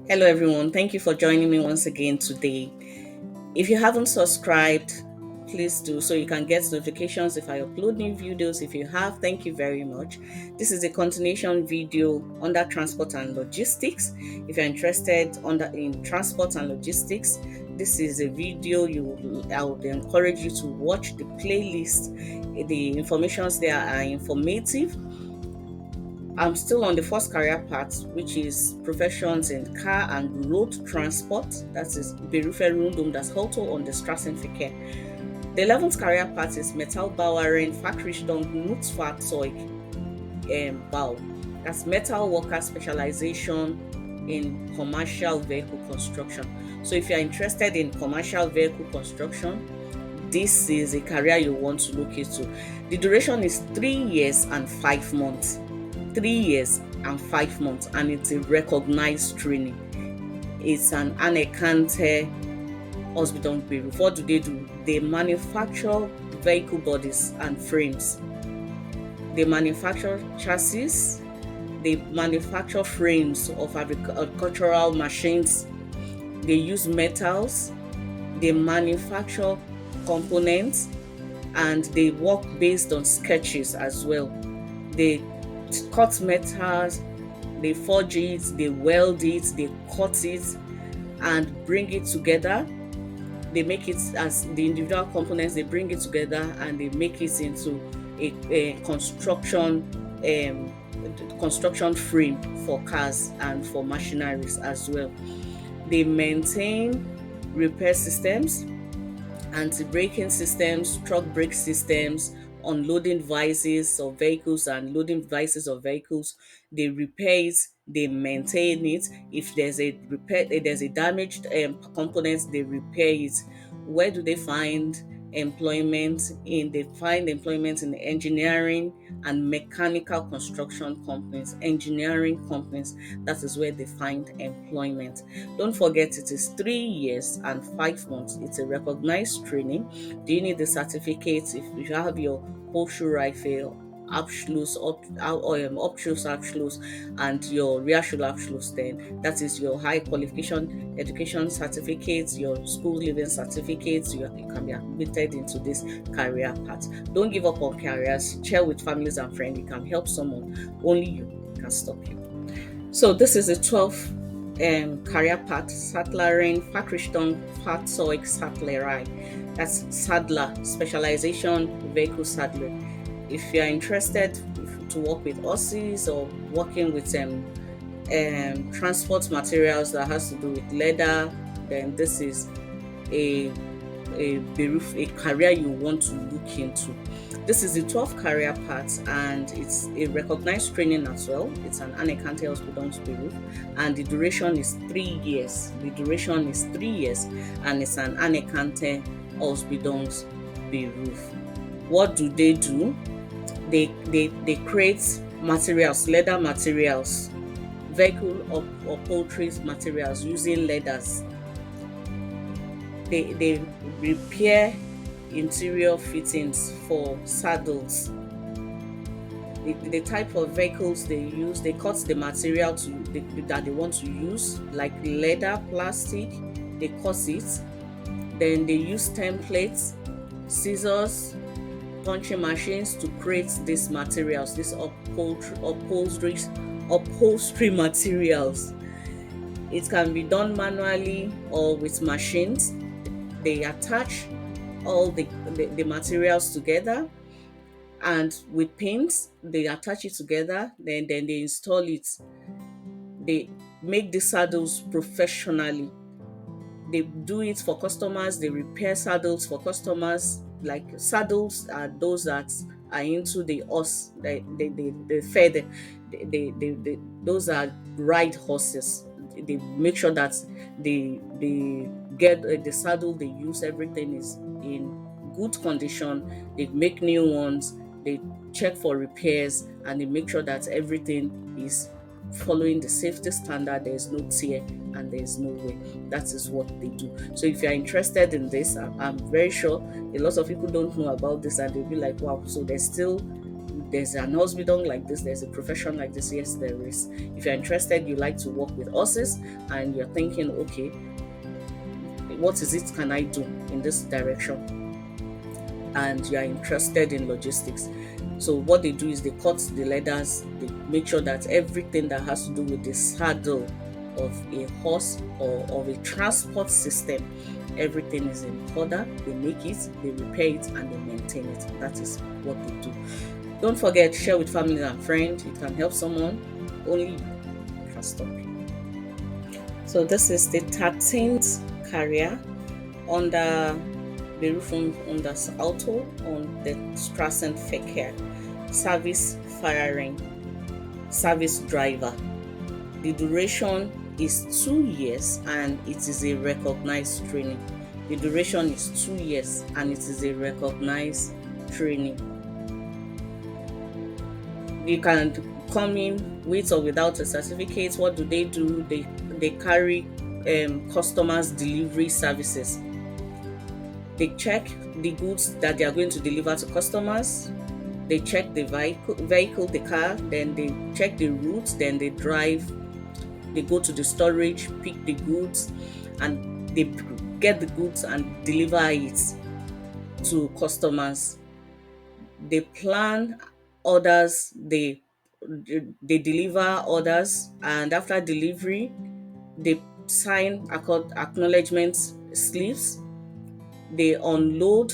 Hello, everyone. Thank you for joining me once again today. If you haven't subscribed, please do so you can get notifications if I upload new videos. If you have, thank you very much. This is a continuation video under transport and logistics. If you're interested in transport and logistics, this is a video I would encourage you to watch the playlist. The informations there are informative. I'm still on the first career path, which is professions in car and road transport. That is Berufe Rundum, das Auto und das Straßenverkehr. The 11th career path is Metalbauerin, Fachrichtung, Nutzfahrzeug, Bau. That's Metalworker specialization in commercial vehicle construction. So if you're interested in commercial vehicle construction, this is a career you want to look into. The duration is 3 years and 5 months. 3 years and 5 months, and it's a recognized training. It's an Anekante Ausbildung Beruf. What do? They manufacture vehicle bodies and frames. They manufacture chassis. They manufacture frames of agricultural machines. They use metals. They manufacture components, and they work based on sketches as well. They cut metals, they forge it, they weld it, they cut it and bring it together. They make it as the individual components, they bring it together and they make it into a construction frame for cars and for machineries as well. They maintain repair systems, anti-braking systems, truck brake systems, unloading devices of vehicles and loading devices of vehicles. They repair it, they maintain it. If there's a damaged component, they repair it. Where do they find employment? They find employment in engineering and mechanical construction companies, engineering companies. That is where they find employment. Don't forget, it is 3 years and 5 months. It's a recognized training. Do you need the certificates? If you have your Hochschulreife, Abschluss, Abschluss, and your Realschulabschluss, then that is your high qualification education certificates, your school living certificates. You can be admitted into this career path. Don't give up on careers. Share with families and friends. You can help someone. Only you can stop you. So this is the 12th career path, Sattlerin, Fachrichtung, Fahrzeug, Sattlerei. That's saddler, specialization, vehicle saddler. If you are interested to work with horses or working with transport materials that has to do with leather, then this is a a career you want to look into. This is the 12th career path, and it's a recognized training as well. It's an Anerkannte Ausbildungsberuf, and the duration is 3 years. The duration is 3 years, and it's an Anerkannte Ausbildungsberuf. What do? They create materials, leather materials, vehicle or poultry materials using leathers. They repair interior fittings for saddles. The type of vehicles they use, they cut the material that they want to use, like leather, plastic. They cut it. Then they use templates, scissors, punching machines to create these materials, these upholstery materials. It can be done manually or with machines. They attach all the materials together, and with pins they attach it together. Then they install it. They make the saddles professionally. They do it for customers. They repair saddles for customers. Like, saddles are those that are into the horse. They fed. Those are ride horses. They make sure that they get the saddle they use. Everything is in good condition. They make new ones. They check for repairs, and they make sure that everything is following the safety standard. There is no tear and there is no way. That is what they do. So if you're interested in this, I'm very sure a lot of people don't know about this, and they'll be like, wow, so there's still there's an Ausbildung like this, there's a profession like this. Yes, there is. If you're interested, you like to work with horses, and you're thinking, okay, what is it can I do in this direction? And you are interested in logistics. So what they do is they cut the leathers, they make sure that everything that has to do with the saddle of a horse or of a transport system, everything is in order. They make it, they repair it, and they maintain it. That is what they do. Don't forget, share with family and friends. It can help someone. Only you can stop you. So this is the 13th career under Berufung und das Auto und the Straßenverkehr, service firing, service driver. The duration is 2 years and it is a recognized training. The duration is 2 years and it is a recognized training. You can come in with or without a certificate. What do? They carry customers' delivery services. They check the goods that they are going to deliver to customers. They check the vehicle, the car, then they check the route, then they drive. They go to the storage, pick the goods, and they get the goods and deliver it to customers. They plan orders, they deliver orders, and after delivery, they sign acknowledgement slips. They unload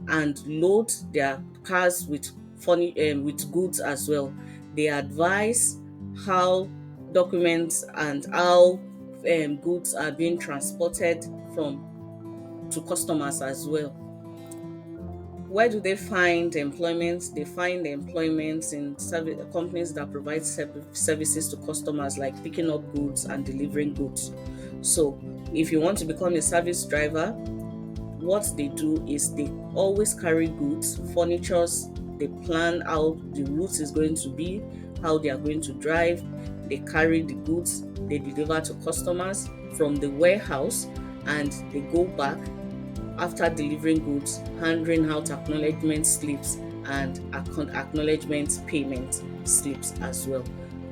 and load their cars with with goods as well. They advise how documents and how goods are being transported to customers as well. Where do they find employment? They find employment in companies that provide services to customers, like picking up goods and delivering goods. So if you want to become a service driver, what they do is they always carry goods, furnitures. They plan how the route is going to be, how they are going to drive. They carry the goods, they deliver to customers from the warehouse, and they go back after delivering goods, handing out acknowledgement slips and acknowledgement payment slips as well.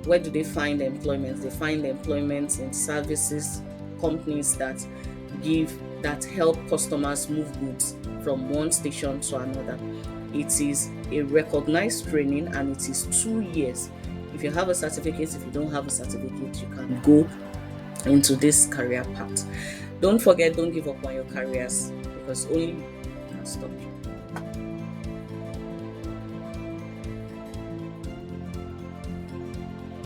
Where do they find employment? They find employment in services companies that help customers move goods from one station to another. It is a recognized training and it is 2 years. If you have a certificate, if you don't have a certificate, you can go into this career path. Don't forget, don't give up on your careers, because only you can stop you.